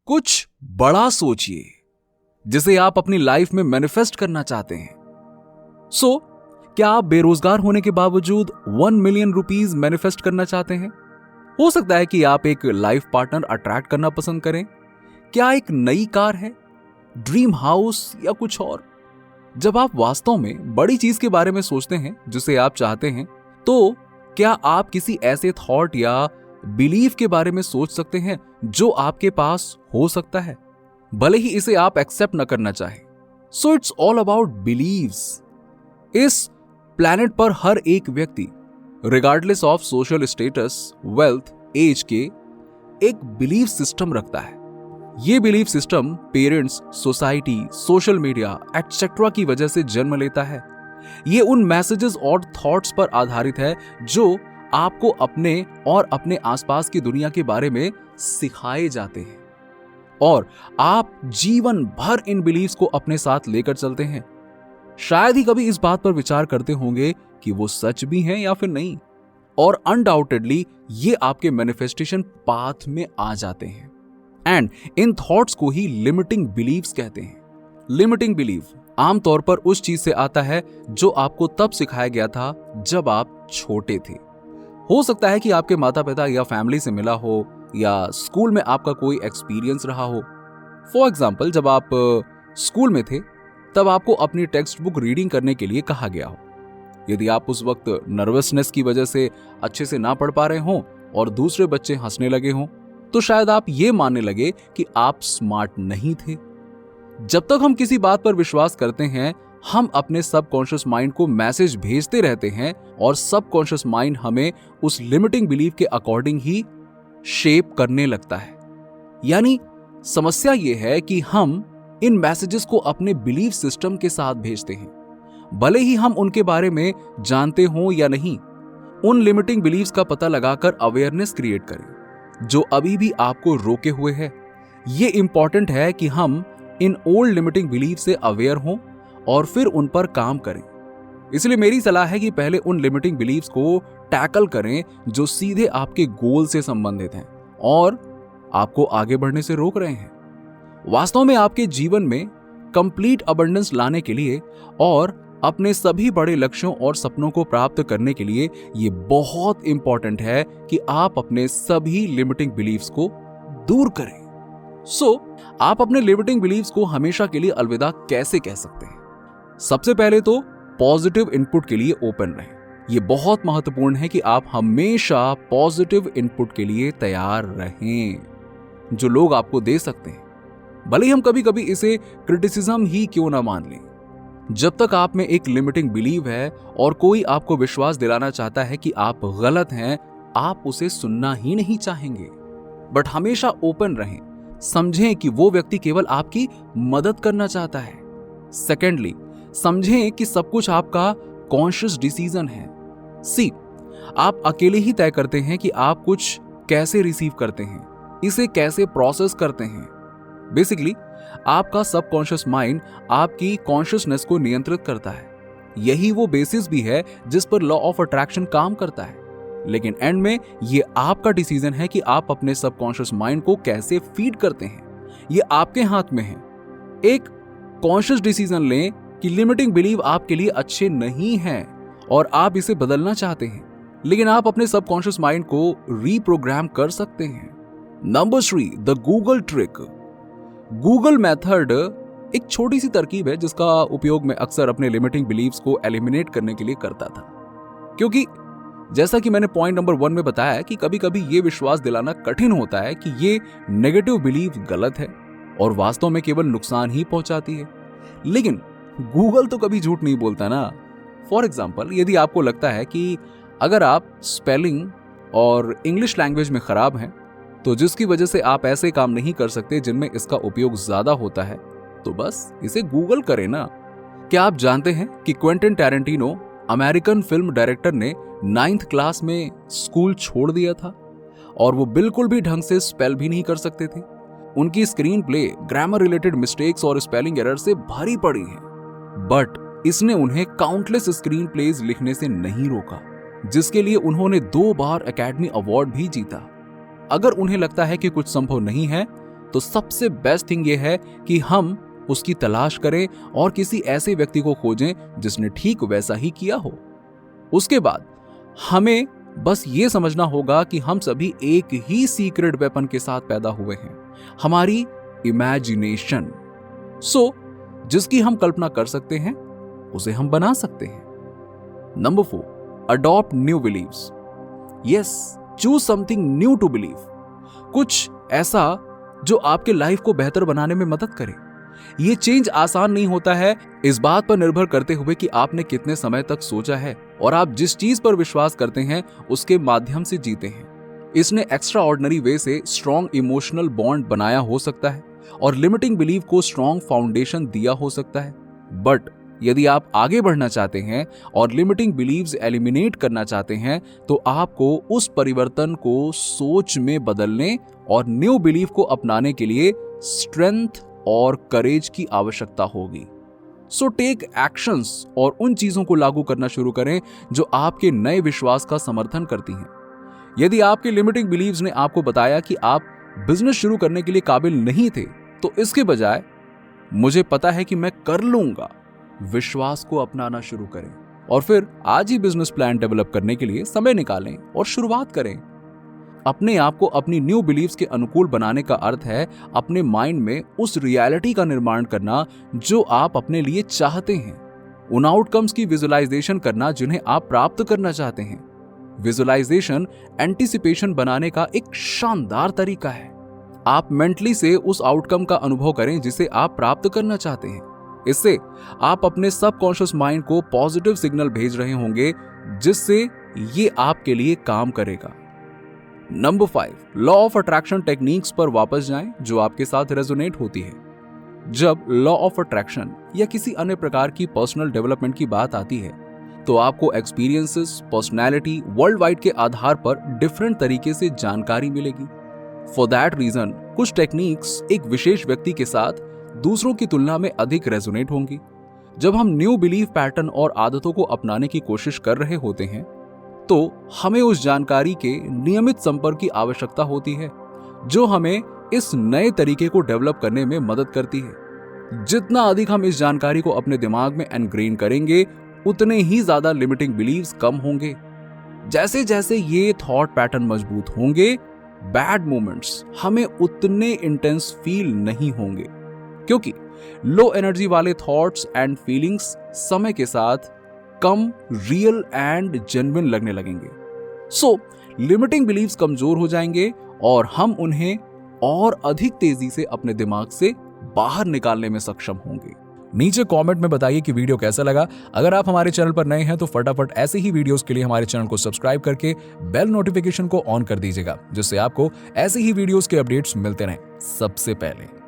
कुछ बड़ा सोचिए जिसे आप अपनी लाइफ में मैनिफेस्ट करना चाहते हैं। क्या आप बेरोजगार होने के बावजूद 1 मिलियन रुपीस मैनिफेस्ट करना चाहते हैं? हो सकता है कि आप एक लाइफ पार्टनर अट्रैक्ट करना पसंद करें। क्या एक नई कार है, ड्रीम हाउस या कुछ और? जब आप वास्तव में बड़ी चीज के बारे में सोचते हैं जिसे आप चाहते हैं, तो क्या आप किसी ऐसे थॉट या बिलीफ के बारे में सोच सकते हैं जो आपके पास हो सकता है, भले ही इसे आप एक्सेप्ट न करना चाहें? It's all about believes. इस प्लैनेट पर हर एक व्यक्ति regardless of social status, wealth, age के एक बिलीफ सिस्टम रखता है। ये belief system parents, society, social media etcetera की वजह से जन्म लेता है। ये उन मैसेजेस और थॉट्स पर आधारित है जो आपको अपने और अपने आसपास की दुनिया के बारे में सिखाए जाते हैं, और आप जीवन भर इन बिलीफ्स को अपने साथ लेकर चलते हैं। शायद ही कभी इस बात पर विचार करते होंगे कि वो सच भी हैं या फिर नहीं, और अनडाउटेडली ये आपके मैनिफेस्टेशन पाथ में आ जाते हैं। एंड इन थॉट्स को ही लिमिटिंग बिलीव्स कहते हैं। लिमिटिंग बिलीफ आमतौर पर उस चीज से आता है जो आपको तब सिखाया गया था जब आप छोटे थे। हो सकता है कि आपके माता पिता या फैमिली से मिला हो, या स्कूल में आपका कोई एक्सपीरियंस रहा हो। फॉर एग्जाम्पल, जब आप स्कूल में थे तब आपको अपनी टेक्स्ट बुक रीडिंग करने के लिए कहा गया हो। यदि आप उस वक्त नर्वसनेस की वजह से अच्छे से ना पढ़ पा रहे हों और दूसरे बच्चे हंसने लगे हों, तो शायद आप ये मानने लगे कि आप स्मार्ट नहीं थे। जब तक हम किसी बात पर विश्वास करते हैं, हम अपने सबकॉन्शियस माइंड को मैसेज भेजते रहते हैं, और सबकॉन्शियस माइंड हमें उस लिमिटिंग बिलीफ के अकॉर्डिंग ही शेप करने लगता है। यानी समस्या यह है कि हम इन मैसेजेस को अपने बिलीफ सिस्टम के साथ भेजते हैं, भले ही हम उनके बारे में जानते हों या नहीं। उन लिमिटिंग बिलीफ्स का पता लगाकर अवेयरनेस क्रिएट करें जो अभी भी आपको रोके हुए है। ये इंपॉर्टेंट है कि हम इन ओल्ड लिमिटिंग बिलीफ से अवेयर हों और फिर उन पर काम करें। इसलिए मेरी सलाह है कि पहले उन लिमिटिंग बिलीफ्स को टैकल करें जो सीधे आपके गोल से संबंधित हैं और आपको आगे बढ़ने से रोक रहे हैं। वास्तव में आपके जीवन में कंप्लीट अबंडेंस लाने के लिए और अपने सभी बड़े लक्ष्यों और सपनों को प्राप्त करने के लिए ये बहुत इंपॉर्टेंट है कि आप अपने सभी लिमिटिंग बिलीफ्स को दूर करें। आप अपने लिमिटिंग बिलीफ्स को हमेशा के लिए अलविदा कैसे कह सकते हैं? सबसे पहले तो पॉजिटिव इनपुट के लिए ओपन रहें। यह बहुत महत्वपूर्ण है कि आप हमेशा पॉजिटिव इनपुट के लिए तैयार रहें जो लोग आपको दे सकते हैं, भले ही हम कभी कभी इसे क्रिटिसिज्म ही क्यों ना मान लें। जब तक आप में एक लिमिटिंग बिलीव है और कोई आपको विश्वास दिलाना चाहता है कि आप गलत हैं, आप उसे सुनना ही नहीं चाहेंगे। बट हमेशा ओपन रहें, समझें कि वो व्यक्ति केवल आपकी मदद करना चाहता है। सेकेंडली, समझें कि सब कुछ आपका कॉन्शियस डिसीजन है। आप अकेले ही तय करते हैं कि आप कुछ कैसे रिसीव करते हैं, इसे कैसे प्रोसेस करते हैं। बेसिकली आपका सबकॉन्शियस माइंड आपकी कॉन्शियसनेस को नियंत्रित करता है। यही वो बेसिस भी है जिस पर लॉ ऑफ अट्रैक्शन काम करता है। लेकिन एंड में ये आपका डिसीजन है कि आप अपने सबकॉन्शियस माइंड को कैसे फीड करते हैं। ये आपके हाथ में है। एक कॉन्शियस डिसीजन लें कि लिमिटिंग बिलीव आपके लिए अच्छे नहीं हैं और आप इसे बदलना चाहते हैं, लेकिन आप अपने सबकॉन्शियस माइंड को रीप्रोग्राम कर सकते हैं। Number 3, the Google trick. Google method एक छोटी सी तरकीब है जिसका उपयोग मैं अक्सर अपने लिमिटिंग बिलीव्स को एलिमिनेट करने के लिए करता था, क्योंकि जैसा कि मैंने पॉइंट नंबर 1 में बताया कि कभी कभी ये विश्वास दिलाना कठिन होता है कि ये नेगेटिव बिलीव गलत है और वास्तव में केवल नुकसान ही पहुंचाती है। लेकिन गूगल तो कभी झूठ नहीं बोलता ना। फॉर एग्जाम्पल, यदि आपको लगता है कि अगर आप स्पेलिंग और इंग्लिश लैंग्वेज में खराब हैं, तो जिसकी वजह से आप ऐसे काम नहीं कर सकते जिनमें इसका उपयोग ज्यादा होता है, तो बस इसे गूगल करें ना। क्या आप जानते हैं कि Quentin Tarantino, American film director, ने 9th क्लास में स्कूल छोड़ दिया था और वो बिल्कुल भी ढंग से स्पेल भी नहीं कर सकते थे। उनकी screen play grammar related mistakes और स्पेलिंग एरर से भरी पड़ी है, बट इसने उन्हें काउंटलेस स्क्रीन प्लेज लिखने से नहीं रोका, जिसके लिए उन्होंने 2 बार एकेडमी अवार्ड भी जीता। अगर उन्हें लगता है कि कुछ संभव नहीं है, तो सबसे बेस्ट थिंग ये है कि हम उसकी तलाश करें और किसी ऐसे व्यक्ति को खोजें जिसने ठीक वैसा ही किया हो। उसके बाद हमें बस ये समझना होगा कि हम सभी एक ही सीक्रेट वेपन के साथ पैदा हुए हैं, हमारी इमेजिनेशन। सो जिसकी हम कल्पना कर सकते हैं उसे हम बना सकते हैं। Number 4, adopt new believes. Yes, choose something new to believe. कुछ ऐसा जो आपके लाइफ को बेहतर बनाने में मदद करे। ये चेंज आसान नहीं होता है, इस बात पर निर्भर करते हुए कि आपने कितने समय तक सोचा है और आप जिस चीज पर विश्वास करते हैं उसके माध्यम से जीते हैं। इसने एक्स्ट्रा ऑर्डिनरी वे से स्ट्रॉन्ग इमोशनल बॉन्ड बनाया हो सकता है और लिमिटिंग बिलीव को स्ट्रॉन्ग फाउंडेशन दिया हो सकता है। बट यदि आप आगे बढ़ना चाहते हैं और लिमिटिंग बिलीव्स एलिमिनेट करना चाहते हैं तो आपको उस परिवर्तन को सोच में बदलने और न्यू बिलीव को अपनाने के लिए स्ट्रेंथ और करेज की आवश्यकता होगी। सो टेक एक्शंस और उन चीजों को लागू करना शुरू करें जो आपके नए विश्वास का समर्थन करती हैं। यदि आपके लिमिटिंग बिलीव्स ने आपको बताया कि आप बिजनेस शुरू करने के लिए काबिल नहीं थे, तो इसके बजाय मुझे पता है कि मैं कर लूंगा विश्वास को अपनाना शुरू करें और फिर आज ही बिजनेस प्लान डेवलप करने के लिए समय निकालें और शुरुआत करें। अपने आप को अपनी न्यू बिलीव्स के अनुकूल बनाने का अर्थ है अपने माइंड में उस रियलिटी का निर्माण करना जो आप अपने लिए चाहते हैं, उन आउटकम्स की विजुअलाइजेशन करना जिन्हें आप प्राप्त करना चाहते हैं। विजुअलाइजेशन एंटिसिपेशन बनाने का एक शानदार तरीका है। आप मेंटली से उस आउटकम का अनुभव करें जिसे आप प्राप्त करना चाहते हैं। इससे आप अपने सबकॉन्शियस माइंड को पॉजिटिव सिग्नल भेज रहे होंगे जिससे ये आपके लिए काम करेगा। Number 5, law of attraction techniques पर वापस जाएं जो आपके साथ रेजोनेट होती है। जब लॉ ऑफ अट्रैक्शन या किसी अन्य प्रकार की पर्सनल डेवलपमेंट की बात आती है तो आपको एक्सपीरियंसेस, पर्सनैलिटी, वर्ल्ड वाइड के आधार पर डिफरेंट तरीके से जानकारी मिलेगी। फॉर दैट रीजन कुछ टेक्निक्स एक विशेष व्यक्ति के साथ दूसरों की तुलना में अधिक रेजोनेट होंगी। जब हम न्यू बिलीफ पैटर्न और आदतों को अपनाने की कोशिश कर रहे होते हैं तो हमें उस जानकारी के नियमित संपर्क की आवश्यकता होती है जो हमें इस नए तरीके को डेवलप करने में मदद करती है। जितना अधिक हम इस जानकारी को अपने दिमाग में एनग्रेन करेंगे उतने ही ज्यादा लिमिटिंग बिलीव्स कम होंगे। जैसे जैसे ये थॉट पैटर्न मजबूत होंगे, बैड मोमेंट्स हमें उतने इंटेंस फील नहीं होंगे क्योंकि लो एनर्जी वाले थॉट्स एंड फीलिंग्स समय के साथ कम रियल एंड जेन्युइन लगने लगेंगे। सो लिमिटिंग बिलीव्स कमजोर हो जाएंगे और हम उन्हें और अधिक तेजी से अपने दिमाग से बाहर निकालने में सक्षम होंगे। नीचे कमेंट में बताइए कि वीडियो कैसा लगा। अगर आप हमारे चैनल पर नए हैं तो फटाफट ऐसे ही वीडियोस के लिए हमारे चैनल को सब्सक्राइब करके बेल नोटिफिकेशन को ऑन कर दीजिएगा जिससे आपको ऐसे ही वीडियोस के अपडेट्स मिलते रहें सबसे पहले।